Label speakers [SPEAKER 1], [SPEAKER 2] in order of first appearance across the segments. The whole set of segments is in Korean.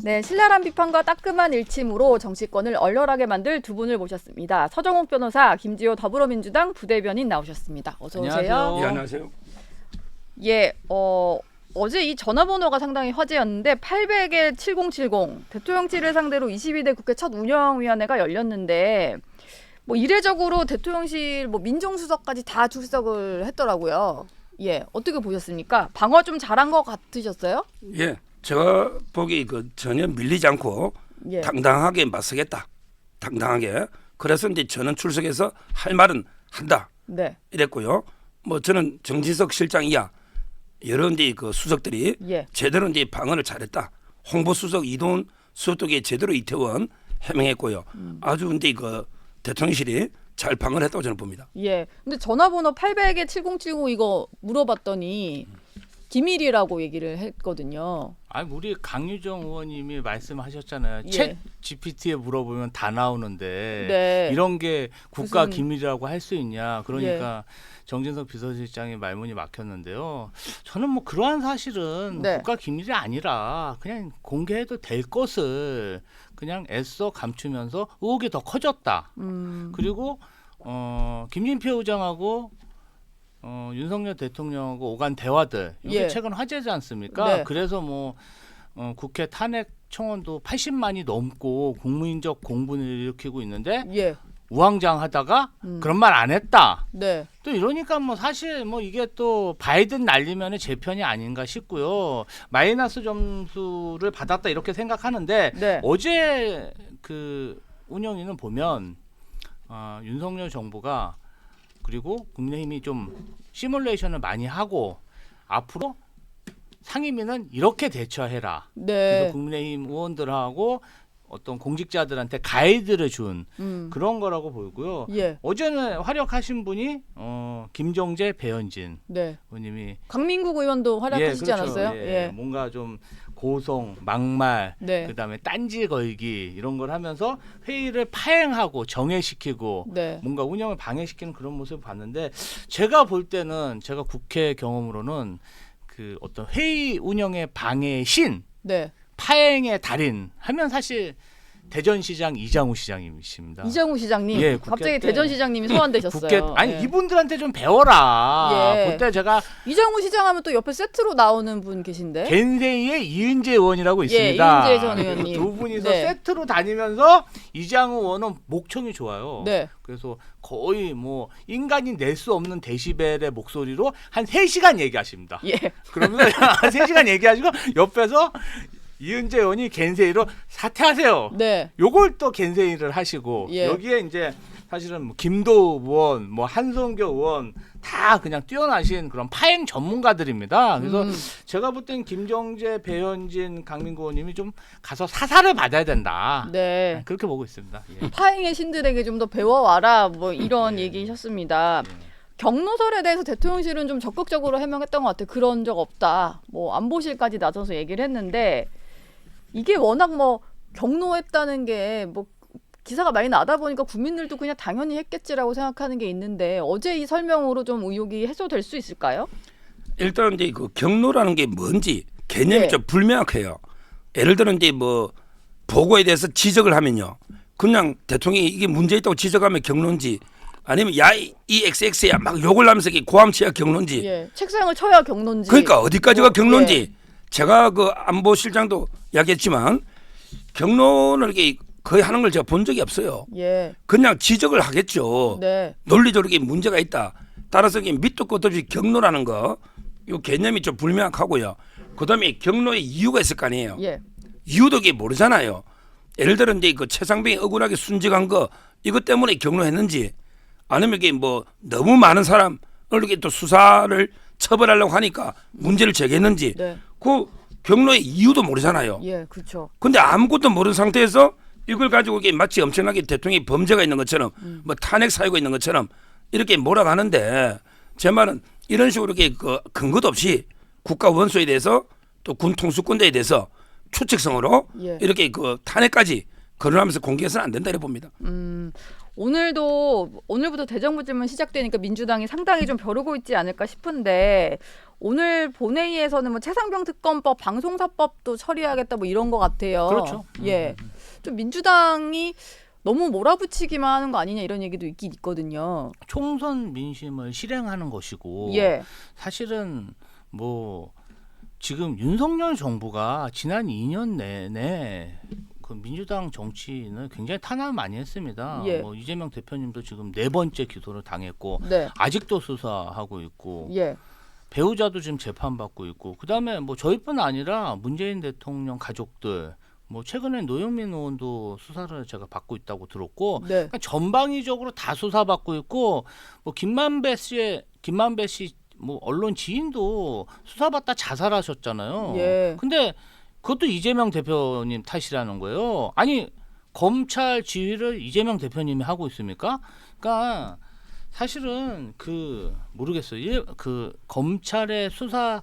[SPEAKER 1] 네, 신랄한 비판과 따끔한 일침으로 정치권을 얼얼하게 만들 두 분을 모셨습니다. 서정욱 변호사, 김지호 더불어민주당 부대변인 나오셨습니다. 어서 오세요.
[SPEAKER 2] 안녕하세요.
[SPEAKER 3] 예, 안녕하세요.
[SPEAKER 1] 예, 어제 이 전화번호가 상당히 화제였는데 800에 7070 대통령실을 상대로 22대 국회 첫 운영위원회가 열렸는데 뭐 이례적으로 대통령실 뭐 민정수석까지 다 출석을 했더라고요. 예, 어떻게 보셨습니까? 방어 좀 잘한 것 같으셨어요?
[SPEAKER 3] 예, 제가 보기 전혀 밀리지 않고
[SPEAKER 1] 예.
[SPEAKER 3] 당당하게 맞서겠다. 당당하게. 그래서 이제 저는 출석해서 할 말은 한다.
[SPEAKER 1] 네.
[SPEAKER 3] 이랬고요. 뭐 저는 정진석 실장 이하 여러 이제 그 수석들이
[SPEAKER 1] 예.
[SPEAKER 3] 제대로 이제 방어를 잘했다. 홍보수석 이동훈 수석도 제대로 이태원 해명했고요. 아주 이제 그 대통령실이 잘 방어를 했다고 저는 봅니다.
[SPEAKER 1] 예. 근데 전화번호 800에 7070 이거 물어봤더니 기밀이라고 얘기를 했거든요.
[SPEAKER 2] 아니 우리 강유정 의원님이 말씀하셨잖아요.
[SPEAKER 1] 예.
[SPEAKER 2] 챗 GPT에 물어보면 다 나오는데
[SPEAKER 1] 네.
[SPEAKER 2] 이런 게 국가
[SPEAKER 1] 무슨-
[SPEAKER 2] 기밀이라고 할 수 있냐. 그러니까 정진석 비서실장의 말문이 막혔는데요. 저는 뭐 그러한 사실은
[SPEAKER 1] 네.
[SPEAKER 2] 국가 기밀이 아니라 그냥 공개해도 될 것을 그냥 애써 감추면서 의혹이 더 커졌다. 그리고 김진표 의장하고 윤석열 대통령하고 오간 대화들 이게
[SPEAKER 1] 예.
[SPEAKER 2] 최근 화제지 않습니까?
[SPEAKER 1] 네.
[SPEAKER 2] 그래서 뭐 국회 탄핵 청원도 80만이 넘고 국민적 공분을 일으키고 있는데
[SPEAKER 1] 예.
[SPEAKER 2] 우왕좌왕하다가 그런 말 안 했다.
[SPEAKER 1] 네.
[SPEAKER 2] 또 이러니까 뭐 사실 뭐 이게 또 바이든 날리면은 제 편이 아닌가 싶고요. 마이너스 점수를 받았다 이렇게 생각하는데
[SPEAKER 1] 네.
[SPEAKER 2] 어제 그 운영위는 보면 윤석열 정부가 그리고 국민의힘이 좀 시뮬레이션을 많이 하고 앞으로 상임위는 이렇게 대처해라.
[SPEAKER 1] 네.
[SPEAKER 2] 그래서 국민의힘 의원들하고 어떤 공직자들한테 가이드를 준 그런 거라고 보이고요.
[SPEAKER 1] 예.
[SPEAKER 2] 어제는 활약하신 분이 김정재, 배현진
[SPEAKER 1] 네.
[SPEAKER 2] 의원님이
[SPEAKER 1] 강민국 의원도 활약하시지
[SPEAKER 2] 그렇죠.
[SPEAKER 1] 않았어요?
[SPEAKER 2] 예, 뭔가 좀 고성, 막말,
[SPEAKER 1] 네.
[SPEAKER 2] 그다음에 딴지 걸기 이런 걸 하면서 회의를 파행하고 정회시키고
[SPEAKER 1] 네.
[SPEAKER 2] 뭔가 운영을 방해시키는 그런 모습을 봤는데 제가 볼 때는 제가 국회 경험으로는 그 어떤 회의 운영의 방해의 신,
[SPEAKER 1] 네.
[SPEAKER 2] 파행의 달인 하면 사실 대전시장 이장우 시장님이십니다.
[SPEAKER 1] 이장우 시장님.
[SPEAKER 2] 예, 국회
[SPEAKER 1] 갑자기
[SPEAKER 2] 때
[SPEAKER 1] 대전시장님이 소환되셨어요.
[SPEAKER 2] 국회 아니
[SPEAKER 1] 예.
[SPEAKER 2] 이분들한테 좀 배워라.
[SPEAKER 1] 예.
[SPEAKER 2] 그때 제가
[SPEAKER 1] 이장우 시장 하면 또 옆에 세트로 나오는 분 계신데.
[SPEAKER 2] 겐세이의 이은재 의원이라고
[SPEAKER 1] 예,
[SPEAKER 2] 있습니다.
[SPEAKER 1] 이은재 전 의원님.
[SPEAKER 2] 두 분이서
[SPEAKER 1] 네.
[SPEAKER 2] 세트로 다니면서 이장우 의원은 목청이 좋아요.
[SPEAKER 1] 네.
[SPEAKER 2] 그래서 거의 뭐 인간이 낼 수 없는 데시벨의 목소리로 한 3시간 얘기하십니다.
[SPEAKER 1] 예.
[SPEAKER 2] 그러면서 3시간 얘기하시고 옆에서 이은재 의원이 겐세이로 사퇴하세요.
[SPEAKER 1] 네.
[SPEAKER 2] 요걸 또 겐세이를 하시고
[SPEAKER 1] 예.
[SPEAKER 2] 여기에 이제 사실은 뭐 김도 의원, 뭐 한성교 의원 다 그냥 뛰어나신 그런 파행 전문가들입니다. 그래서 제가 볼 땐 김정재, 배현진, 강민구 의원님이 좀 가서 사사를 받아야 된다.
[SPEAKER 1] 네.
[SPEAKER 2] 그렇게 보고 있습니다. 예.
[SPEAKER 1] 파행의 신들에게 좀 더 배워와라 뭐 이런 얘기셨습니다. 경로설에 대해서 대통령실은 좀 적극적으로 해명했던 것 같아요. 그런 적 없다. 뭐 안보실까지 나서서 얘기를 했는데 이게 워낙 뭐 경로했다는 게 뭐 기사가 많이 나다 보니까 국민들도 그냥 당연히 했겠지라고 생각하는 게 있는데 어제 이 설명으로 좀 의혹이 해소될 수 있을까요?
[SPEAKER 3] 일단 이제 그 경로라는 게 뭔지 개념이
[SPEAKER 1] 네.
[SPEAKER 3] 좀 불명확해요. 예를 들어 이제 뭐 보고에 대해서 지적을 하면요, 그냥 대통령이 이게 문제 있다고 지적하면 경로인지 아니면 야이 XX야 막 욕을 하면서 이게 고함치야 경로인지.
[SPEAKER 1] 예. 책상을 쳐야 경로인지.
[SPEAKER 3] 그러니까 어디까지가
[SPEAKER 1] 뭐,
[SPEAKER 3] 경로인지.
[SPEAKER 1] 예.
[SPEAKER 3] 제가 그 안보실장도 이야기했지만 경로는 이게 거의 하는 걸 제가 본 적이 없어요.
[SPEAKER 1] 예.
[SPEAKER 3] 그냥 지적을 하겠죠.
[SPEAKER 1] 네.
[SPEAKER 3] 논리적으로 이게 문제가 있다. 따라서 이게 밑도 끝도 없이 경로라는 거, 이 개념이 좀 불명확하고요. 그다음에 경로의 이유가 있을 거 아니에요.
[SPEAKER 1] 예.
[SPEAKER 3] 이유도 이게 모르잖아요. 예를 들어 이제 그 최상병이 억울하게 순직한 거 이것 때문에 경로했는지 아니면 이게 뭐 너무 많은 사람을 이렇게 또 수사를 처벌하려고 하니까 문제를 제기했는지
[SPEAKER 1] 네.
[SPEAKER 3] 그 경로의 이유도 모르잖아요.
[SPEAKER 1] 예. 그렇죠.
[SPEAKER 3] 근데 아무것도 모르는 상태에서 이걸 가지고 이게 마치 엄청나게 대통령이 범죄가 있는 것처럼 뭐 탄핵 사유가 있는 것처럼 이렇게 몰아가는데 제 말은 이런 식으로 이렇게 그 근거도 없이 국가 원수에 대해서 또 군 통수권자에 대해서 추측성으로
[SPEAKER 1] 예.
[SPEAKER 3] 이렇게 그 탄핵까지 거론하면서 공개해서는 안 된다 이래 봅니다.
[SPEAKER 1] 오늘부터 대정부 질문 시작되니까 민주당이 상당히 좀 벼르고 있지 않을까 싶은데 오늘 본회의에서는 뭐 최상병 특검법, 방송사법도 처리하겠다 뭐 이런 것 같아요.
[SPEAKER 2] 그렇죠.
[SPEAKER 1] 예, 좀 민주당이 너무 몰아붙이기만 하는 거 아니냐 이런 얘기도 있긴 있거든요.
[SPEAKER 2] 총선 민심을 실행하는 것이고
[SPEAKER 1] 예,
[SPEAKER 2] 사실은 뭐 지금 윤석열 정부가 지난 2년 내내 그 민주당 정치인을 굉장히 탄압을 많이 했습니다.
[SPEAKER 1] 예.
[SPEAKER 2] 뭐 이재명 대표님도 지금 4번째 기소를 당했고
[SPEAKER 1] 네,
[SPEAKER 2] 아직도 수사하고 있고
[SPEAKER 1] 예,
[SPEAKER 2] 배우자도 지금 재판받고 있고 그다음에 뭐 저희뿐 아니라 문재인 대통령 가족들 뭐 최근에 노영민 의원도 수사를 제가 받고 있다고 들었고
[SPEAKER 1] 네,
[SPEAKER 2] 그러니까 전방위적으로 다 수사받고 있고 뭐 김만배 씨 뭐 언론 지인도 수사받다 자살하셨잖아요.
[SPEAKER 1] 예.
[SPEAKER 2] 근데 그것도 이재명 대표님 탓이라는 거예요. 아니 검찰 지휘를 이재명 대표님이 하고 있습니까? 그러니까 사실은 모르겠어요. 그 검찰의 수사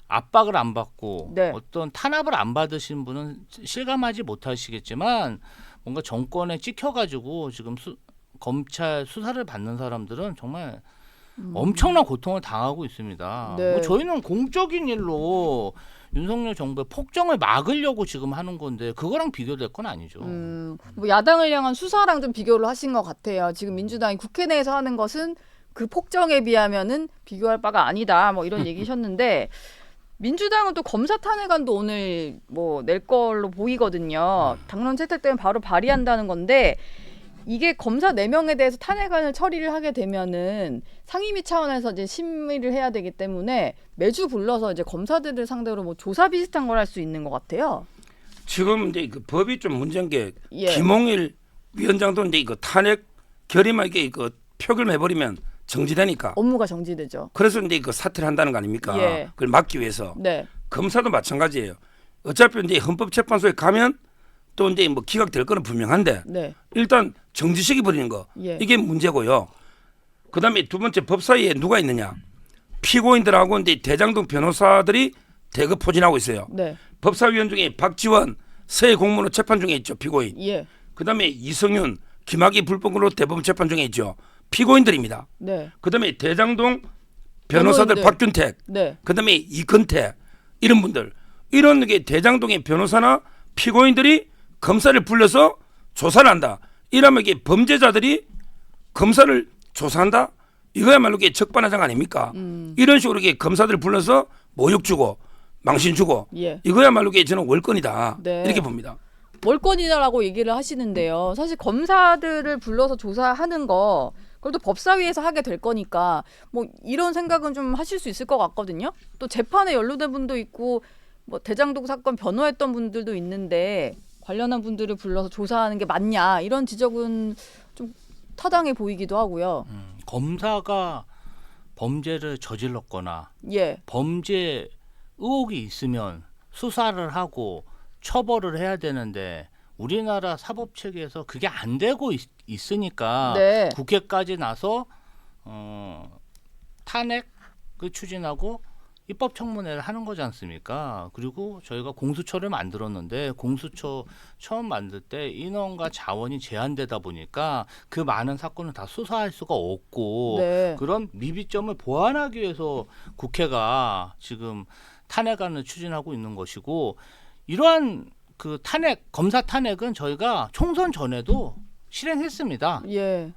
[SPEAKER 2] 압박을 안 받고
[SPEAKER 1] 네.
[SPEAKER 2] 어떤 탄압을 안 받으신 분은 실감하지 못하시겠지만 뭔가 정권에 찍혀가지고 지금 검찰 수사를 받는 사람들은 정말 엄청난 고통을 당하고 있습니다.
[SPEAKER 1] 네.
[SPEAKER 2] 뭐 저희는 공적인 일로 윤석열 정부의 폭정을 막으려고 지금 하는 건데 그거랑 비교될 건 아니죠.
[SPEAKER 1] 뭐 야당을 향한 수사랑 좀 비교를 하신 것 같아요. 지금 민주당이 국회 내에서 하는 것은 그 폭정에 비하면은 비교할 바가 아니다. 뭐 이런 얘기셨는데 민주당은 또 검사 탄핵안도 오늘 뭐 낼 걸로 보이거든요. 당론 채택되면 바로 발의한다는 건데 이게 검사 4명에 대해서 탄핵안을 처리를 하게 되면은 상임위 차원에서 이제 심의를 해야 되기 때문에 매주 불러서 이제 검사들을 상대로 뭐 조사 비슷한 걸 할 수 있는 것 같아요.
[SPEAKER 3] 지금 이제 그 법이 좀 문제인 게
[SPEAKER 1] 예.
[SPEAKER 3] 김홍일 위원장도 이제 이거 탄핵 결의만 이거 표결해버리면 정지되니까.
[SPEAKER 1] 업무가 정지되죠.
[SPEAKER 3] 그래서 이제 그 사퇴를 한다는 거 아닙니까?
[SPEAKER 1] 예.
[SPEAKER 3] 그걸 막기 위해서.
[SPEAKER 1] 네,
[SPEAKER 3] 검사도 마찬가지예요. 어차피 이제 헌법재판소에 가면 또 이제 뭐 기각될 거는 분명한데
[SPEAKER 1] 네,
[SPEAKER 3] 일단 정지시켜 버리는 거
[SPEAKER 1] 예.
[SPEAKER 3] 이게 문제고요. 그다음에 두 번째 법사위에 누가 있느냐? 피고인들하고 이제 대장동 변호사들이 대거 포진하고 있어요.
[SPEAKER 1] 네,
[SPEAKER 3] 법사위원 중에 박지원 서해 공무원 재판 중에 있죠, 피고인.
[SPEAKER 1] 예,
[SPEAKER 3] 그다음에 이성윤 김학의 불법으로 대법원 재판 중에 있죠, 피고인들입니다.
[SPEAKER 1] 네,
[SPEAKER 3] 그다음에 대장동 변호사들
[SPEAKER 1] 변호인들.
[SPEAKER 3] 박균택,
[SPEAKER 1] 네,
[SPEAKER 3] 그다음에 이건태 이런 분들, 이런 게 대장동의 변호사나 피고인들이 검사를 불러서 조사를 한다. 이러면 이게 범죄자들이 검사를 조사한다. 이거야말로 이게 적반하장 아닙니까? 이런 식으로 이게 검사들 불러서 모욕 주고 망신 주고
[SPEAKER 1] 예.
[SPEAKER 3] 이거야말로 이게 저는 월권이다.
[SPEAKER 1] 네.
[SPEAKER 3] 이렇게 봅니다.
[SPEAKER 1] 월권이다라고 얘기를 하시는데요. 사실 검사들을 불러서 조사하는 거 그래도 법사위에서 하게 될 거니까 뭐 이런 생각은 좀 하실 수 있을 것 같거든요. 또 재판에 연루된 분도 있고 뭐 대장동 사건 변호했던 분들도 있는데 관련한 분들을 불러서 조사하는 게 맞냐 이런 지적은 좀 타당해 보이기도 하고요.
[SPEAKER 2] 검사가 범죄를 저질렀거나
[SPEAKER 1] 예,
[SPEAKER 2] 범죄 의혹이 있으면 수사를 하고 처벌을 해야 되는데 우리나라 사법 체계에서 그게 안 되고 있으니까
[SPEAKER 1] 네.
[SPEAKER 2] 국회까지 나서 탄핵을 추진하고 입법 청문회를 하는 거지 않습니까? 그리고 저희가 공수처를 만들었는데 공수처 처음 만들 때 인원과 자원이 제한되다 보니까 그 많은 사건을 다 수사할 수가 없고
[SPEAKER 1] 네.
[SPEAKER 2] 그런 미비점을 보완하기 위해서 국회가 지금 탄핵안을 추진하고 있는 것이고 이러한 그 검사 탄핵은 저희가 총선 전에도 실행했습니다.
[SPEAKER 1] 예,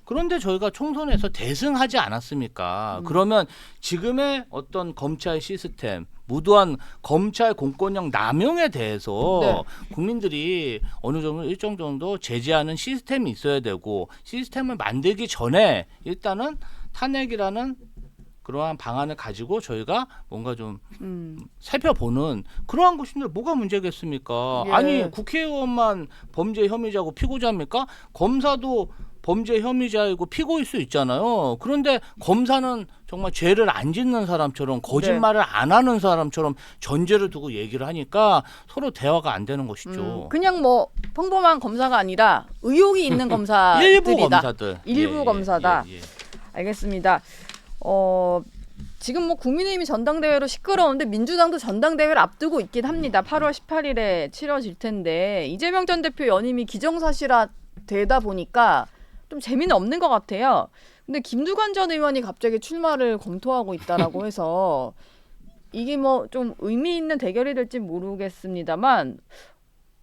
[SPEAKER 2] 그런데 저희가 총선에서 대승하지 않았습니까? 그러면 지금의 어떤 검찰 시스템, 무도한 검찰 공권력 남용에 대해서
[SPEAKER 1] 네.
[SPEAKER 2] 국민들이 어느 정도 일정 정도 제재하는 시스템이 있어야 되고 시스템을 만들기 전에 일단은 탄핵이라는 그러한 방안을 가지고 저희가 뭔가 좀 살펴보는 그러한 것인데 뭐가 문제겠습니까?
[SPEAKER 1] 예.
[SPEAKER 2] 아니 국회의원만 범죄 혐의자고 피고자입니까? 검사도 범죄 혐의자이고 피고일 수 있잖아요. 그런데 검사는 정말 죄를 안 짓는 사람처럼 거짓말을 안 하는 사람처럼 전제를 두고 얘기를 하니까 서로 대화가 안 되는 것이죠.
[SPEAKER 1] 그냥 뭐 평범한 검사가 아니라 의혹이 있는 검사들이다.
[SPEAKER 2] 일부 검사들.
[SPEAKER 1] 일부 검사다.
[SPEAKER 2] 예.
[SPEAKER 1] 알겠습니다. 지금 뭐 국민의힘이 전당대회로 시끄러운데 민주당도 전당대회를 앞두고 있긴 합니다. 8월 18일에 치러질 텐데 이재명 전 대표 연임이 기정사실화 되다 보니까 좀 재미는 없는 것 같아요. 근데 김두관 전 의원이 갑자기 출마를 검토하고 있다라고 해서 이게 뭐 좀 의미 있는 대결이 될지 모르겠습니다만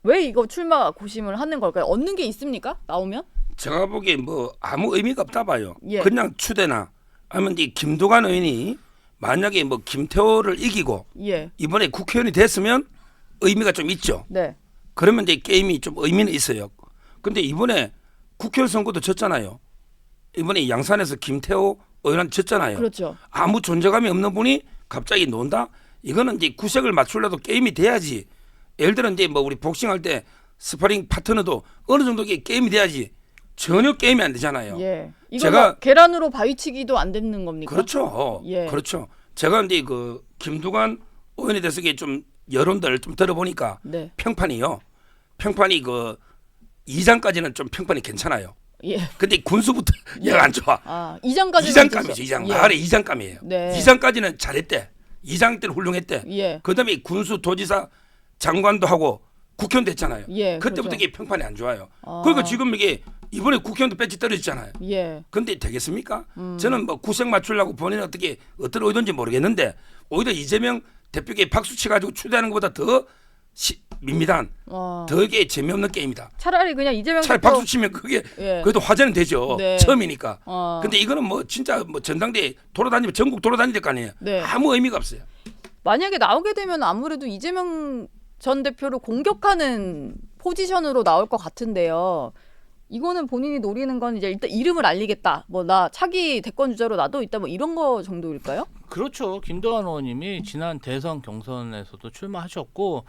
[SPEAKER 1] 왜 이거 출마 고심을 하는 걸까요? 얻는 게 있습니까? 나오면?
[SPEAKER 3] 제가 보기에 뭐 아무 의미가 없다 봐요.
[SPEAKER 1] 예.
[SPEAKER 3] 그냥 추대나 아니면 이 김두관 의원이 만약에 뭐 김태호를 이기고
[SPEAKER 1] 예.
[SPEAKER 3] 이번에 국회의원이 됐으면 의미가 좀 있죠.
[SPEAKER 1] 네.
[SPEAKER 3] 그러면 이제 게임이 좀 의미는 있어요. 근데 이번에 국회의원 선거도 졌잖아요. 이번에 양산에서 김태호 의원한테 졌잖아요.
[SPEAKER 1] 그렇죠.
[SPEAKER 3] 아무 존재감이 없는 분이 갑자기 논다? 이거는 이제 구색을 맞추려도 게임이 돼야지. 예를 들어 이제 뭐 우리 복싱할 때 스파링 파트너도 어느 정도 게임이 돼야지. 전혀 게임이 안 되잖아요.
[SPEAKER 1] 예. 이거
[SPEAKER 3] 제가
[SPEAKER 1] 뭐 계란으로 바위치기도 안 되는 겁니까?
[SPEAKER 3] 그렇죠.
[SPEAKER 1] 예.
[SPEAKER 3] 그렇죠. 제가 이제 그 김두관 의원에 대해서 이게 좀 여론들을 좀 들어보니까
[SPEAKER 1] 네.
[SPEAKER 3] 평판이요. 평판이 그 2장까지는 좀 평판이 괜찮아요.
[SPEAKER 1] 예.
[SPEAKER 3] 근데 군수부터 얘가 안 좋아.
[SPEAKER 1] 아, 2장까지
[SPEAKER 3] 2장감이죠. 2장.
[SPEAKER 1] 예.
[SPEAKER 3] 마을에 2장감이에요.
[SPEAKER 1] 네.
[SPEAKER 3] 2장까지는 잘했대. 2장 때는 훌륭했대.
[SPEAKER 1] 예.
[SPEAKER 3] 그다음에 군수 도지사 장관도 하고 국회의원 됐잖아요.
[SPEAKER 1] 예.
[SPEAKER 3] 그때부터
[SPEAKER 1] 그렇죠.
[SPEAKER 3] 이게 평판이 안 좋아요.
[SPEAKER 1] 아.
[SPEAKER 3] 그러니까 지금 이게 이번에 국회의원도 배치 떨어졌잖아요.
[SPEAKER 1] 예.
[SPEAKER 3] 근데 되겠습니까? 저는 뭐 구색 맞추려고 본인은 어떤 의도인지 모르겠는데 오히려 이재명 대표에게 박수 쳐가지고 추대하는 것보다 더 밋밋한 더 이게 재미없는 게임이다.
[SPEAKER 1] 차라리 그냥 이재명
[SPEAKER 3] 차라리
[SPEAKER 1] 대표
[SPEAKER 3] 박수 치면 그게
[SPEAKER 1] 예.
[SPEAKER 3] 그래도 화제는 되죠.
[SPEAKER 1] 네.
[SPEAKER 3] 처음이니까.
[SPEAKER 1] 어.
[SPEAKER 3] 근데 이거는 뭐 진짜 뭐 전당대회 돌아다니면 전국 돌아다닐 거 아니에요.
[SPEAKER 1] 네.
[SPEAKER 3] 아무 의미가 없어요.
[SPEAKER 1] 만약에 나오게 되면 아무래도 이재명 전 대표를 공격하는 포지션으로 나올 것 같은데요. 이거는 본인이 노리는 건 이제 일단 이름을 알리겠다. 뭐 나 차기 대권 주자로 나도 있다. 뭐 이런 거 정도일까요?
[SPEAKER 2] 그렇죠. 김두관 의원님이 지난 대선 경선에서도 출마하셨고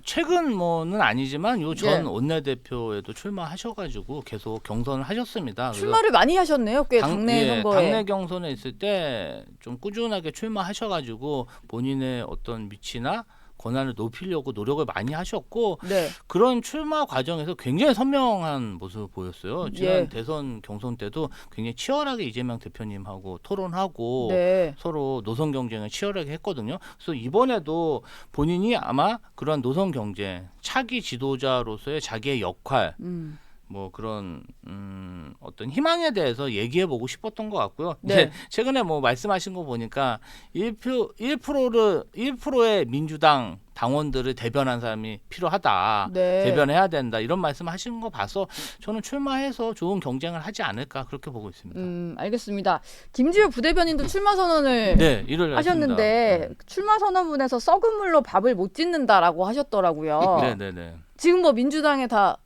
[SPEAKER 2] 최근 뭐는 아니지만 요 전
[SPEAKER 1] 예.
[SPEAKER 2] 원내대표에도 출마하셔가지고 계속 경선을 하셨습니다. 그래서
[SPEAKER 1] 출마를 많이 하셨네요. 꽤 당내 선거에.
[SPEAKER 2] 당내 경선에 있을 때 좀 꾸준하게 출마하셔가지고 본인의 어떤 위치나 권한을 높이려고 노력을 많이 하셨고
[SPEAKER 1] 네.
[SPEAKER 2] 그런 출마 과정에서 굉장히 선명한 모습을 보였어요. 지난
[SPEAKER 1] 예.
[SPEAKER 2] 대선 경선 때도 굉장히 치열하게 이재명 대표님하고 토론하고
[SPEAKER 1] 네.
[SPEAKER 2] 서로 노선 경쟁을 치열하게 했거든요. 그래서 이번에도 본인이 아마 그런 노선 경쟁, 차기 지도자로서의 자기의 역할, 뭐 그런 어떤 희망에 대해서 얘기해보고 싶었던 것 같고요.
[SPEAKER 1] 네.
[SPEAKER 2] 이제 최근에 뭐 말씀하신 거 보니까 1%의 민주당 당원들을 대변한 사람이 필요하다.
[SPEAKER 1] 네.
[SPEAKER 2] 대변해야 된다. 이런 말씀하시는 거 봐서 저는 출마해서 좋은 경쟁을 하지 않을까 그렇게 보고 있습니다.
[SPEAKER 1] 알겠습니다. 김지우 부대변인도 출마 선언을
[SPEAKER 2] 네, 일을
[SPEAKER 1] 하셨는데 출마 선언문에서 썩은 물로 밥을 못 짓는다라고 하셨더라고요.
[SPEAKER 2] 네네네.
[SPEAKER 1] 지금 뭐 민주당에 다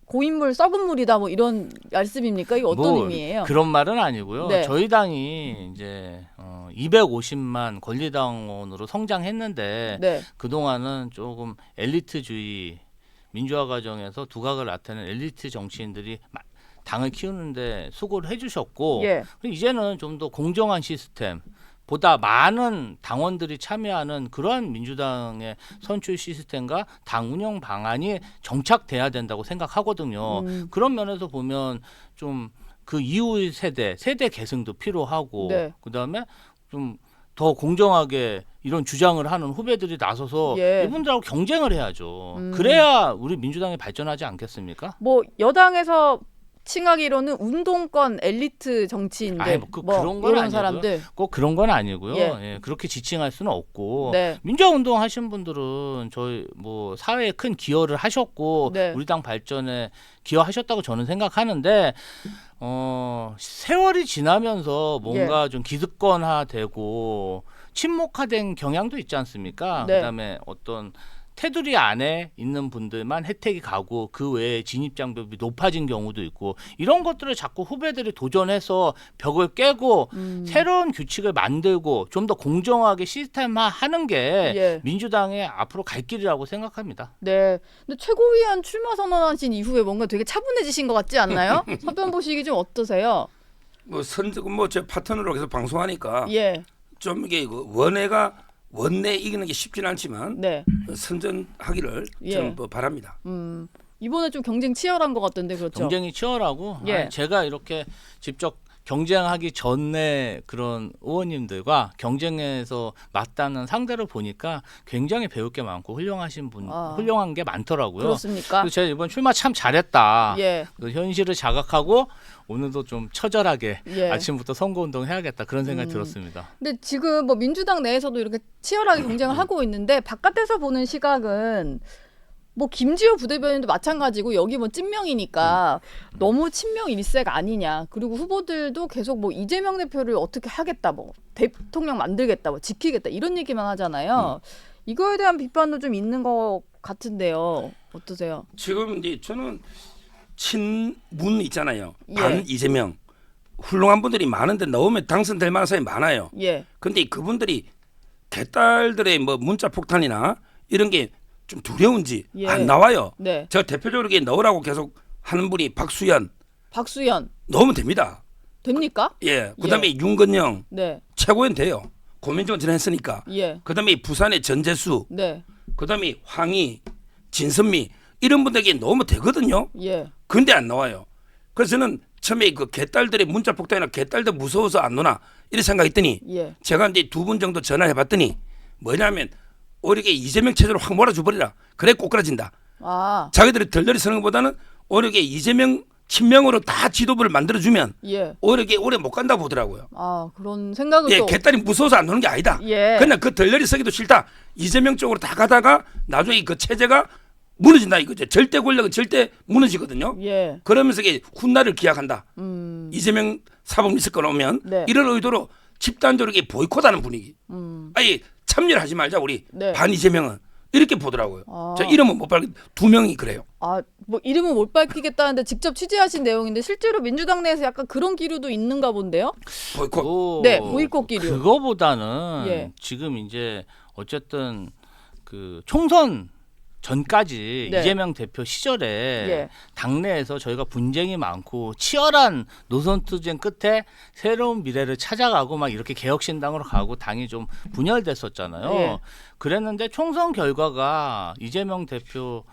[SPEAKER 1] 고인물 썩은 물이다 뭐 이런 말씀입니까? 이게 어떤 의미예요?
[SPEAKER 2] 그런 말은 아니고요.
[SPEAKER 1] 네.
[SPEAKER 2] 저희 당이 이제 250만 권리당원으로 성장했는데
[SPEAKER 1] 네.
[SPEAKER 2] 그동안은 조금 엘리트주의 민주화 과정에서 두각을 나타내는 엘리트 정치인들이 당을 키우는데 수고를 해주셨고
[SPEAKER 1] 예.
[SPEAKER 2] 이제는 좀 더 공정한 시스템 보다 많은 당원들이 참여하는 그러한 민주당의 선출 시스템과 당 운영 방안이 정착돼야 된다고 생각하거든요. 그런 면에서 보면 좀 그 이후의 세대 계승도 필요하고
[SPEAKER 1] 네.
[SPEAKER 2] 그다음에 좀 더 공정하게 이런 주장을 하는 후배들이 나서서
[SPEAKER 1] 예.
[SPEAKER 2] 이분들하고 경쟁을 해야죠. 그래야 우리 민주당이 발전하지 않겠습니까?
[SPEAKER 1] 뭐 여당에서 칭하기로는 운동권 엘리트 정치인들
[SPEAKER 2] 아이, 뭐 그런 건
[SPEAKER 1] 이런
[SPEAKER 2] 아니고요.
[SPEAKER 1] 사람들
[SPEAKER 2] 꼭 그런 건 아니고요.
[SPEAKER 1] 예.
[SPEAKER 2] 예, 그렇게 지칭할 수는 없고
[SPEAKER 1] 네.
[SPEAKER 2] 민주화 운동 하신 분들은 저희 뭐 사회에 큰 기여를 하셨고
[SPEAKER 1] 네.
[SPEAKER 2] 우리 당 발전에 기여하셨다고 저는 생각하는데 세월이 지나면서 뭔가
[SPEAKER 1] 예.
[SPEAKER 2] 좀 기득권화되고 친목화된 경향도 있지 않습니까?
[SPEAKER 1] 네.
[SPEAKER 2] 그다음에 어떤 테두리 안에 있는 분들만 혜택이 가고 그 외에 진입 장벽이 높아진 경우도 있고 이런 것들을 자꾸 후배들이 도전해서 벽을 깨고 새로운 규칙을 만들고 좀 더 공정하게 시스템화하는 게
[SPEAKER 1] 예.
[SPEAKER 2] 민주당의 앞으로 갈 길이라고 생각합니다.
[SPEAKER 1] 네. 근데 최고위원 출마 선언하신 이후에 뭔가 되게 차분해지신 것 같지 않나요? 서변 보시기 좀 어떠세요?
[SPEAKER 3] 뭐 제 파트너로 계속 방송하니까
[SPEAKER 1] 예.
[SPEAKER 3] 좀 이게 원내 이기는 게 쉽지는 않지만
[SPEAKER 1] 네.
[SPEAKER 3] 선전하기를
[SPEAKER 1] 예.
[SPEAKER 3] 저는 뭐 바랍니다.
[SPEAKER 1] 이번에 좀 경쟁 치열한 것 같던데 그렇죠?
[SPEAKER 2] 경쟁이 치열하고
[SPEAKER 1] 예.
[SPEAKER 2] 제가 이렇게 직접 경쟁하기 전에 그런 의원님들과 경쟁에서 맞닿는 상대를 보니까 굉장히 배울 게 많고 훌륭한 게 많더라고요.
[SPEAKER 1] 그렇습니까?
[SPEAKER 2] 그래서 제가 이번 출마 참 잘했다.
[SPEAKER 1] 예.
[SPEAKER 2] 그 현실을 자각하고 오늘도 좀 처절하게
[SPEAKER 1] 예.
[SPEAKER 2] 아침부터 선거운동 해야겠다 그런 생각이 들었습니다.
[SPEAKER 1] 근데 지금 뭐 민주당 내에서도 이렇게 치열하게 경쟁을 하고 있는데 바깥에서 보는 시각은 뭐 김지호 부대변인도 마찬가지고 여기 뭐 찐명이니까 너무 친명 일색 아니냐. 그리고 후보들도 계속 뭐 이재명 대표를 어떻게 하겠다, 뭐 대통령 만들겠다, 뭐 지키겠다 이런 얘기만 하잖아요. 이거에 대한 비판도 좀 있는 것 같은데요. 어떠세요?
[SPEAKER 3] 지금 이제 저는 친문 있잖아요.
[SPEAKER 1] 예.
[SPEAKER 3] 반 이재명 훌륭한 분들이 많은데 넣으면 당선될 만한 사람이 많아요.
[SPEAKER 1] 예.
[SPEAKER 3] 근데 그분들이 개딸들의 뭐 문자 폭탄이나 이런 게 좀 두려운지
[SPEAKER 1] 예.
[SPEAKER 3] 안 나와요.
[SPEAKER 1] 네.
[SPEAKER 3] 저 대표적으로 이렇게 넣으라고 계속 하는 분이 박수현
[SPEAKER 1] 박수현
[SPEAKER 3] 넣으면 됩니다.
[SPEAKER 1] 됩니까?
[SPEAKER 3] 예. 그다음에 윤건영
[SPEAKER 1] 네.
[SPEAKER 3] 최고엔 돼요. 고민정 전했으니까.
[SPEAKER 1] 예.
[SPEAKER 3] 그다음에 부산의 전재수,
[SPEAKER 1] 네.
[SPEAKER 3] 그다음에 황희, 진선미 이런 분들에게 넣으면 되거든요.
[SPEAKER 1] 예.
[SPEAKER 3] 근데 안 나와요. 그래서 저는 처음에 그 개딸들의 문자 폭탄이나 개딸들 무서워서 안 노나 이런 생각했더니
[SPEAKER 1] 예.
[SPEAKER 3] 제가 이제 2분 정도 전화해봤더니 뭐냐면 오히려 이재명 체제로 확 몰아줘버리라. 그래 꼬꾸라진다.
[SPEAKER 1] 아.
[SPEAKER 3] 자기들이 덜덜이 서는 것보다는 오히려 이재명 친명으로 다 지도부를 만들어주면
[SPEAKER 1] 예.
[SPEAKER 3] 오히려 오래 못 간다고 보더라고요.
[SPEAKER 1] 아, 그런 생각을
[SPEAKER 3] 예,
[SPEAKER 1] 또
[SPEAKER 3] 개딸이 무서워서 안 노는 게 아니다.
[SPEAKER 1] 예.
[SPEAKER 3] 그냥 그 덜덜이 서기도 싫다. 이재명 쪽으로 다 가다가 나중에 그 체제가 무너진다 이거죠. 절대 권력은 절대 무너지거든요.
[SPEAKER 1] 예.
[SPEAKER 3] 그러면서 이게 훗날을 기약한다.
[SPEAKER 1] 음.
[SPEAKER 3] 이재명 사법 리스크 나오면
[SPEAKER 1] 네.
[SPEAKER 3] 이런 의도로 집단적으로 이게 보이콧하는 분위기. 아니 참여를 하지 말자 우리
[SPEAKER 1] 네.
[SPEAKER 3] 반 이재명은 이렇게 보더라고요.
[SPEAKER 1] 아.
[SPEAKER 3] 저 이름은 못 밝히 2명이 그래요.
[SPEAKER 1] 아, 뭐 이름은 못 밝히겠다는데 직접 취재하신 내용인데 실제로 민주당 내에서 약간 그런 기류도 있는가 본데요?
[SPEAKER 3] 보이콧.
[SPEAKER 1] 네, 보이콧 기류.
[SPEAKER 2] 그거보다는
[SPEAKER 1] 예.
[SPEAKER 2] 지금 이제 어쨌든 그 총선 전까지
[SPEAKER 1] 네.
[SPEAKER 2] 이재명 대표 시절에
[SPEAKER 1] 예.
[SPEAKER 2] 당내에서 저희가 분쟁이 많고 치열한 노선 투쟁 끝에 새로운 미래를 찾아가고 막 이렇게 개혁신당으로 가고 당이 좀 분열됐었잖아요.
[SPEAKER 1] 예.
[SPEAKER 2] 그랬는데 총선 결과가 이재명 대표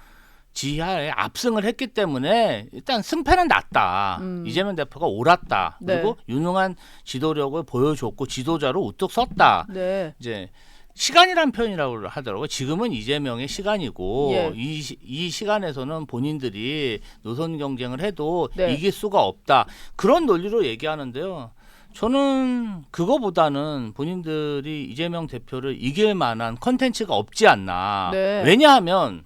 [SPEAKER 2] 지하에 압승을 했기 때문에 일단 승패는 났다. 이재명 대표가 옳았다.
[SPEAKER 1] 네.
[SPEAKER 2] 그리고 유능한 지도력을 보여줬고 지도자로 우뚝 섰다.
[SPEAKER 1] 네.
[SPEAKER 2] 이제 시간이란 표현이라고 하더라고요. 지금은 이재명의 시간이고
[SPEAKER 1] 예.
[SPEAKER 2] 이 시간에서는 본인들이 노선 경쟁을 해도
[SPEAKER 1] 네.
[SPEAKER 2] 이길 수가 없다. 그런 논리로 얘기하는데요. 저는 그거보다는 본인들이 이재명 대표를 이길 만한 컨텐츠가 없지 않나.
[SPEAKER 1] 네.
[SPEAKER 2] 왜냐하면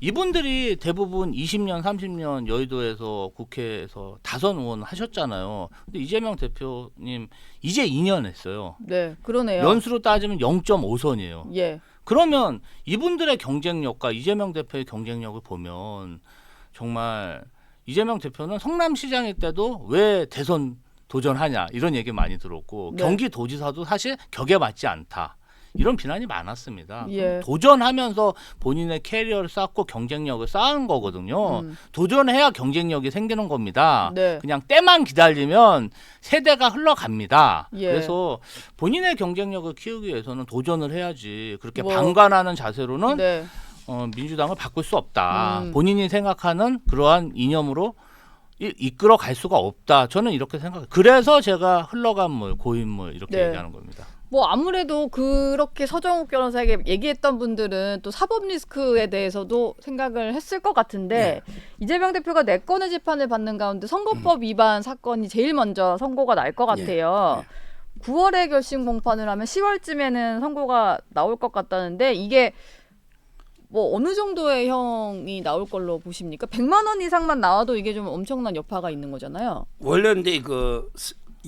[SPEAKER 2] 이분들이 대부분 20년, 30년 여의도에서 국회에서 다선 의원 하셨잖아요. 근데 이재명 대표님 이제 2년 했어요.
[SPEAKER 1] 네, 그러네요.
[SPEAKER 2] 연수로 따지면 0.5선이에요.
[SPEAKER 1] 예.
[SPEAKER 2] 그러면 이분들의 경쟁력과 이재명 대표의 경쟁력을 보면 정말 이재명 대표는 성남시장일 때도 왜 대선 도전하냐 이런 얘기 많이 들었고
[SPEAKER 1] 네.
[SPEAKER 2] 경기도지사도 사실 격에 맞지 않다. 이런 비난이 많았습니다.
[SPEAKER 1] 예.
[SPEAKER 2] 도전하면서 본인의 캐리어를 쌓고 경쟁력을 쌓은 거거든요. 도전해야 경쟁력이 생기는 겁니다.
[SPEAKER 1] 네.
[SPEAKER 2] 그냥 때만 기다리면 세대가 흘러갑니다.
[SPEAKER 1] 예.
[SPEAKER 2] 그래서 본인의 경쟁력을 키우기 위해서는 도전을 해야지 그렇게
[SPEAKER 1] 뭐,
[SPEAKER 2] 방관하는 자세로는
[SPEAKER 1] 네.
[SPEAKER 2] 민주당을 바꿀 수 없다.
[SPEAKER 1] 음.
[SPEAKER 2] 본인이 생각하는 그러한 이념으로 이끌어 갈 수가 없다. 저는 이렇게 생각해요. 그래서 제가 흘러간 물, 고인물 이렇게
[SPEAKER 1] 네.
[SPEAKER 2] 얘기하는 겁니다.
[SPEAKER 1] 뭐 아무래도 그렇게 서정욱 변호사에게 얘기했던 분들은 또 사법 리스크에 대해서도 생각을 했을 것 같은데 이재명 대표가 4건의 재판을 받는 가운데 선거법 위반 사건이 제일 먼저 선고가 날 것 같아요. 9월에 결심 공판을 하면 10월쯤에는 선고가 나올 것 같다는데 이게 뭐 어느 정도의 형이 나올 걸로 보십니까? 100만 원 이상만 나와도 이게 좀 엄청난 여파가 있는 거잖아요.
[SPEAKER 3] 원래 이제 그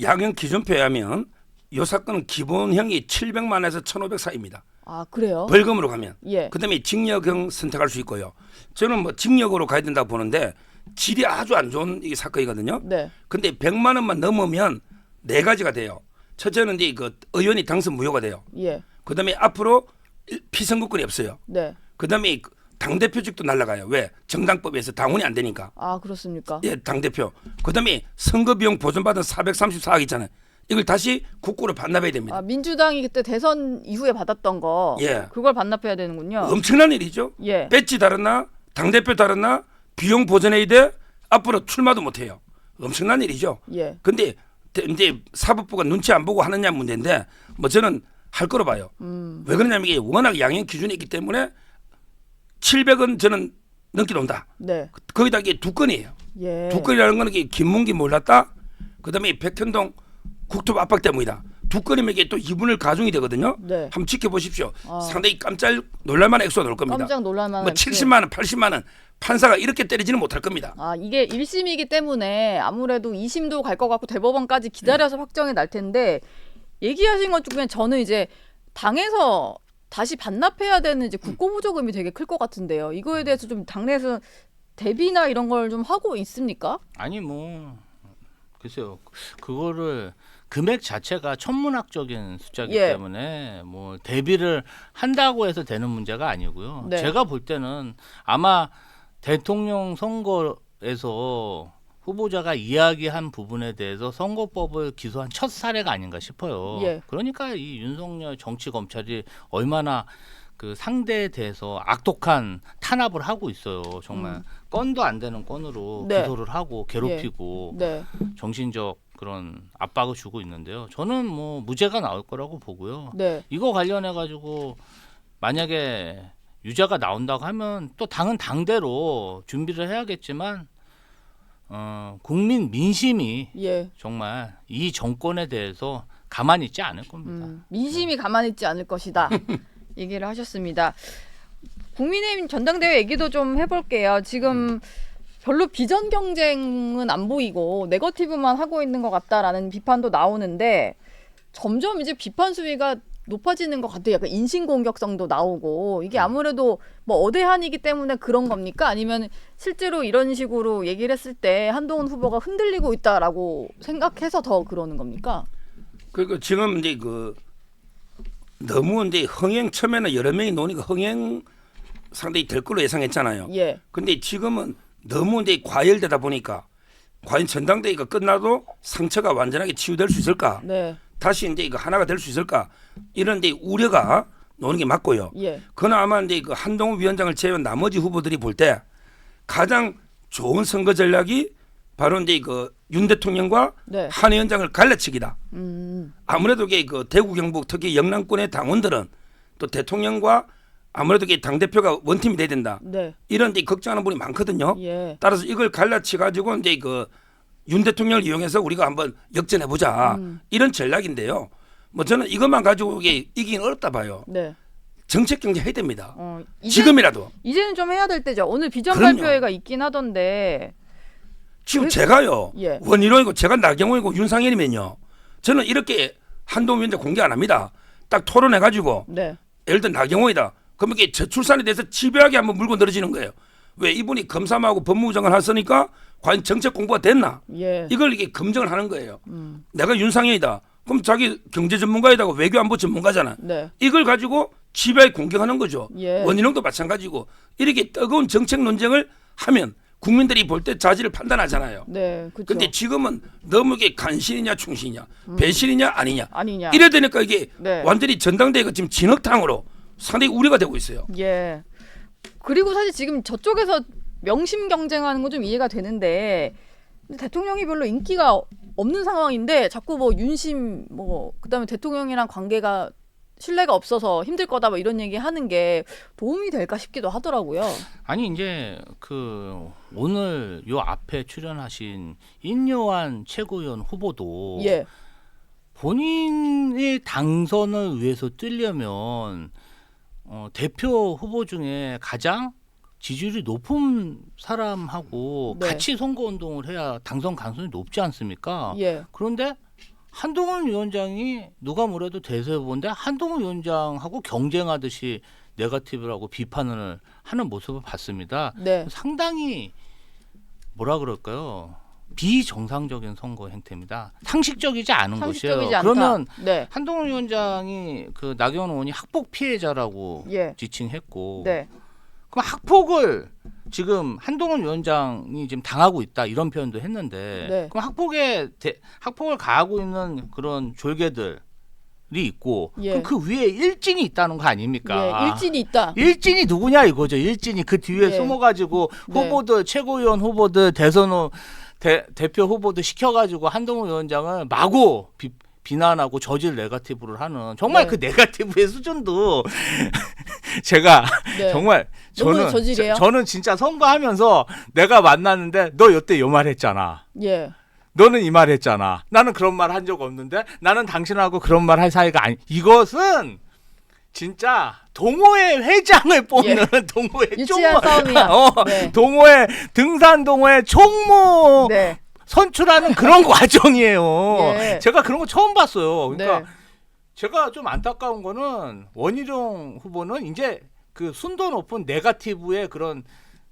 [SPEAKER 3] 양형 기준표에 하면 이 사건은 기본형이 700만에서 1,500 사이입니다.
[SPEAKER 1] 아, 그래요?
[SPEAKER 3] 벌금으로 가면.
[SPEAKER 1] 예.
[SPEAKER 3] 그다음에 징역형 선택할 수 있고요. 저는 뭐 징역으로 가야 된다고 보는데 질이 아주 안 좋은 이 사건이거든요.
[SPEAKER 1] 네.
[SPEAKER 3] 근데 100만 원만 넘으면 4가지가 돼요. 첫째는 이제 그 의원이 당선 무효가 돼요.
[SPEAKER 1] 예.
[SPEAKER 3] 그다음에 앞으로 피선거권이 없어요.
[SPEAKER 1] 네.
[SPEAKER 3] 그다음에 당대표직도 날라가요. 왜? 정당법에서 당원이 안 되니까.
[SPEAKER 1] 아, 그렇습니까?
[SPEAKER 3] 예, 당대표. 그다음에 선거비용 보전받은 434억 있잖아요. 이걸 다시 국고로 반납해야 됩니다.
[SPEAKER 1] 아, 민주당이 그때 대선 이후에 받았던 거
[SPEAKER 3] 예.
[SPEAKER 1] 그걸 반납해야 되는군요.
[SPEAKER 3] 엄청난 일이죠.
[SPEAKER 1] 예.
[SPEAKER 3] 배지 다르나 당대표 다르나 비용 보전해야 돼. 앞으로 출마도 못해요. 엄청난 일이죠.
[SPEAKER 1] 예.
[SPEAKER 3] 근데 이제 사법부가 눈치 안 보고 하느냐 문제인데 뭐 저는 할 거로 봐요. 왜 그러냐면 이게 워낙 양형 기준이 있기 때문에 700은 저는 넘게 논다.
[SPEAKER 1] 네.
[SPEAKER 3] 거기다 이게 두 건이에요.
[SPEAKER 1] 예.
[SPEAKER 3] 두 건이라는 거는 이게 김문기 몰랐다. 그다음에 이 백현동 국토부 압박 때문이다. 두 건이면 이게 또 이분을 가중이 되거든요.
[SPEAKER 1] 네.
[SPEAKER 3] 한번 지켜보십시오.
[SPEAKER 1] 아.
[SPEAKER 3] 상당히 깜짝 놀랄만한 액수가 나올 겁니다.
[SPEAKER 1] 깜짝 놀랄만한
[SPEAKER 3] 뭐 70만 원, 80만 원 판사가 이렇게 때리지는 못할 겁니다.
[SPEAKER 1] 아, 이게 1심이기 때문에 아무래도 2심도 갈 것 같고 대법원까지 기다려서 확정이 날 텐데 얘기하신 것 중에 저는 이제 당에서 다시 반납해야 되는 이제 국고보조금이 되게 클 것 같은데요. 이거에 대해서 좀 당내에서 대비나 이런 걸 좀 하고 있습니까?
[SPEAKER 2] 아니 뭐 글쎄요. 그거를 금액 자체가 천문학적인 숫자이기
[SPEAKER 1] 예.
[SPEAKER 2] 때문에 뭐 대비를 한다고 해서 되는 문제가 아니고요.
[SPEAKER 1] 네.
[SPEAKER 2] 제가 볼 때는 아마 대통령 선거에서 후보자가 이야기한 부분에 대해서 선거법을 기소한 첫 사례가 아닌가 싶어요.
[SPEAKER 1] 예.
[SPEAKER 2] 그러니까 이 윤석열 정치 검찰이 얼마나 그 상대에 대해서 악독한 탄압을 하고 있어요. 정말 건도 안 되는 건으로
[SPEAKER 1] 네.
[SPEAKER 2] 기소를 하고 괴롭히고
[SPEAKER 1] 네.
[SPEAKER 2] 정신적 그런 압박을 주고 있는데요. 저는 뭐 무죄가 나올 거라고 보고요.
[SPEAKER 1] 네.
[SPEAKER 2] 이거 관련해 가지고 만약에 유죄가 나온다고 하면 또 당은 당대로 준비를 해야겠지만 국민 민심이
[SPEAKER 1] 예.
[SPEAKER 2] 정말 이 정권에 대해서 가만히 있지 않을 겁니다.
[SPEAKER 1] 민심이 가만히 있지 않을 것이다. 얘기를 하셨습니다. 국민의힘 전당대회 얘기도 좀 해볼게요. 지금 별로 비전 경쟁은 안 보이고 네거티브만 하고 있는 것 같다라는 비판도 나오는데 점점 이제 비판 수위가 높아지는 것 같아요. 약간 인신공격성도 나오고 이게 아무래도 뭐 어대한이기 때문에 그런 겁니까? 아니면 실제로 이런 식으로 얘기를 했을 때 한동훈 후보가 흔들리고 있다라고 생각해서 더 그러는 겁니까?
[SPEAKER 3] 그리고 지금 이제 그 너무 이제 흥행 처음에는 여러 명이 노니까 흥행 상당히 될 걸로 예상했잖아요.
[SPEAKER 1] 예.
[SPEAKER 3] 근데 지금은 너무 이제 과열되다 보니까 과연 전당대회가 끝나도 상처가 완전하게 치유될 수 있을까?
[SPEAKER 1] 네.
[SPEAKER 3] 다시 이제 이거 하나가 될 수 있을까? 이런 데 우려가 노는 게 맞고요.
[SPEAKER 1] 예.
[SPEAKER 3] 그나마 이제 그 한동훈 위원장을 제외한 나머지 후보들이 볼 때 가장 좋은 선거 전략이 바로 이제 그 윤 대통령과
[SPEAKER 1] 네.
[SPEAKER 3] 한 위원장을 갈라치기다.
[SPEAKER 1] 음.
[SPEAKER 3] 아무래도 이게 그 대구 경북 특히 영남권의 당원들은 또 대통령과 아무래도 이게 당 대표가 원팀이 돼야 된다.
[SPEAKER 1] 네.
[SPEAKER 3] 이런 데 걱정하는 분이 많거든요.
[SPEAKER 1] 예.
[SPEAKER 3] 따라서 이걸 갈라치 가지고 이제 그 윤 대통령을 이용해서 우리가 한번 역전해 보자. 이런 전략인데요. 뭐 저는 이것만 가지고 이게 이기긴 어렵다 봐요.
[SPEAKER 1] 네.
[SPEAKER 3] 정책 경제 해야 됩니다.
[SPEAKER 1] 이제,
[SPEAKER 3] 지금이라도.
[SPEAKER 1] 이제는 좀 해야 될 때죠. 오늘 비전
[SPEAKER 3] 그럼요.
[SPEAKER 1] 발표회가 있긴 하던데.
[SPEAKER 3] 지금 제가요.
[SPEAKER 1] 예.
[SPEAKER 3] 원희룡이고 제가 나경원이고 윤상현이면요. 저는 이렇게 한동훈 위원장 공개 안 합니다. 딱 토론해 가지고
[SPEAKER 1] 네.
[SPEAKER 3] 예를 들어 나경원이다. 그러면 이게 저출산에 대해서 집요하게 한번 물고 늘어지는 거예요. 왜 이분이 검사하고 법무부 장관 했으니까 과연 정책 공부가 됐나?
[SPEAKER 1] 예.
[SPEAKER 3] 이걸 이게 검증을 하는 거예요. 내가 윤상현이다. 그럼 자기 경제 전문가에다가 외교 안보 전문가잖아.
[SPEAKER 1] 네.
[SPEAKER 3] 이걸 가지고 집요하게 공격하는 거죠.
[SPEAKER 1] 예.
[SPEAKER 3] 원희룡도 마찬가지고 이렇게 뜨거운 정책 논쟁을 하면 국민들이 볼 때 자질을 판단하잖아요.
[SPEAKER 1] 네. 그렇죠.
[SPEAKER 3] 근데 지금은 너무 이게 간신이냐 충신이냐 배신이냐 아니냐
[SPEAKER 1] 아니냐.
[SPEAKER 3] 이래 되니까 이게
[SPEAKER 1] 네.
[SPEAKER 3] 완전히 전당대회가 지금 진흙탕으로 상당히 우려가 되고 있어요.
[SPEAKER 1] 예. 그리고 사실 지금 저쪽에서 명심 경쟁하는 건 좀 이해가 되는데 근데 대통령이 별로 인기가 없는 상황인데 자꾸 뭐 윤심 뭐 그다음에 대통령이랑 관계가 신뢰가 없어서 힘들 거다 뭐 이런 얘기 하는 게 도움이 될까 싶기도 하더라고요.
[SPEAKER 2] 아니 이제 그 오늘 요 앞에 출연하신 인요한 최고위원 후보도
[SPEAKER 1] 예.
[SPEAKER 2] 본인의 당선을 위해서 뛰려면 대표 후보 중에 가장 지지율이 높은 사람하고
[SPEAKER 1] 네.
[SPEAKER 2] 같이 선거운동을 해야 당선 가능성이 높지 않습니까?
[SPEAKER 1] 예.
[SPEAKER 2] 그런데 한동훈 위원장이 누가 뭐래도 대세 후보인데 한동훈 위원장하고 경쟁하듯이 네거티브라고 비판을 하는 모습을 봤습니다.
[SPEAKER 1] 네.
[SPEAKER 2] 상당히 뭐라 그럴까요? 비정상적인 선거 행태입니다. 상식적이지 않은
[SPEAKER 1] 상식적이지
[SPEAKER 2] 것이에요.
[SPEAKER 1] 않다.
[SPEAKER 2] 그러면
[SPEAKER 1] 네.
[SPEAKER 2] 한동훈 위원장이 그 나경원 의원이 학폭 피해자라고
[SPEAKER 1] 예.
[SPEAKER 2] 지칭했고
[SPEAKER 1] 네.
[SPEAKER 2] 그럼 학폭을 지금 한동훈 위원장이 지금 당하고 있다 이런 표현도 했는데
[SPEAKER 1] 네.
[SPEAKER 2] 그럼 학폭을 가하고 있는 그런 졸개들이 있고
[SPEAKER 1] 예.
[SPEAKER 2] 그럼 그 위에 일진이 있다는 거 아닙니까?
[SPEAKER 1] 예. 일진이 있다.
[SPEAKER 2] 일진이 누구냐 이거죠. 일진이 그 뒤에
[SPEAKER 1] 예.
[SPEAKER 2] 숨어가지고
[SPEAKER 1] 네.
[SPEAKER 2] 후보들 최고위원 후보들 대선 후 대표 후보도 시켜가지고 한동훈 위원장을 마구 비난하고 저질 네거티브를 하는 정말
[SPEAKER 1] 네.
[SPEAKER 2] 그 네거티브의 수준도 제가
[SPEAKER 1] 네.
[SPEAKER 2] 정말
[SPEAKER 1] 너무 저질이에요?
[SPEAKER 2] 저는 진짜 선거하면서 내가 만났는데 너 여태 요 말 했잖아.
[SPEAKER 1] 예.
[SPEAKER 2] 너는 이 말 했잖아. 나는 그런 말 한 적 없는데 나는 당신하고 그런 말 할 사이가 아니. 이것은 진짜 동호회 회장을 뽑는 동호회
[SPEAKER 1] 유치한 싸움이야. 네.
[SPEAKER 2] 동호회 등산 동호회 총무
[SPEAKER 1] 네.
[SPEAKER 2] 선출하는 그런 과정이에요.
[SPEAKER 1] 예.
[SPEAKER 2] 제가 그런 거 처음 봤어요. 그러니까
[SPEAKER 1] 네.
[SPEAKER 2] 제가 좀 안타까운 거는 원희룡 후보는 이제 그 순도 높은 네거티브의 그런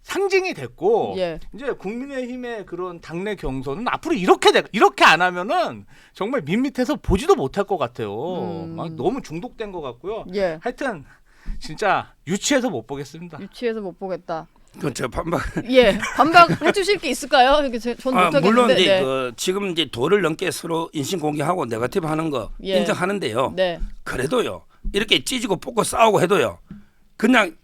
[SPEAKER 2] 상징이 됐고
[SPEAKER 1] 예.
[SPEAKER 2] 이제 국민의힘의 그런 당내 경선은 앞으로 이렇게 안 하면은 정말 밋밋해서 보지도 못할 것 같아요. 막 너무 중독된 것 같고요.
[SPEAKER 1] 예.
[SPEAKER 2] 하여튼 진짜 유치해서 못 보겠습니다.
[SPEAKER 1] 유치해서 못 보겠다.
[SPEAKER 3] 그 저 반박.
[SPEAKER 1] 예. 반박해 주실 게 있을까요? 이게 전 못하겠는데.
[SPEAKER 3] 물론 이제
[SPEAKER 1] 네.
[SPEAKER 3] 그 지금 이제 도를 넘게 서로 인신 공개하고 네거티브 하는 거
[SPEAKER 1] 예.
[SPEAKER 3] 인정하는데요.
[SPEAKER 1] 네.
[SPEAKER 3] 그래도요. 이렇게 찢고 뽑고 싸우고 해도요. 그냥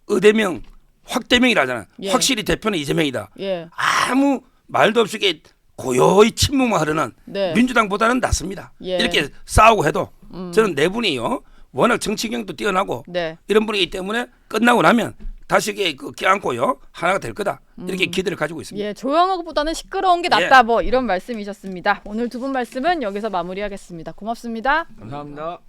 [SPEAKER 3] 의대명 확대명이라잖아.
[SPEAKER 1] 예.
[SPEAKER 3] 확실히 대표는 이재명이다.
[SPEAKER 1] 예.
[SPEAKER 3] 아무 말도 없이 이렇게 고요히 침묵만 흐르는
[SPEAKER 1] 네.
[SPEAKER 3] 민주당보다는 낫습니다.
[SPEAKER 1] 예.
[SPEAKER 3] 이렇게 싸우고 해도 저는 네 분이요. 워낙 정치 경도 뛰어나고
[SPEAKER 1] 네.
[SPEAKER 3] 이런 분이기 때문에 끝나고 나면 다시 이게 그 껴안고요. 하나가 될 거다. 이렇게 기대를 가지고 있습니다.
[SPEAKER 1] 예, 조용한 것보다는 시끄러운 게 낫다. 뭐 이런 말씀이셨습니다. 오늘 두 분 말씀은 여기서 마무리하겠습니다. 고맙습니다.
[SPEAKER 2] 감사합니다.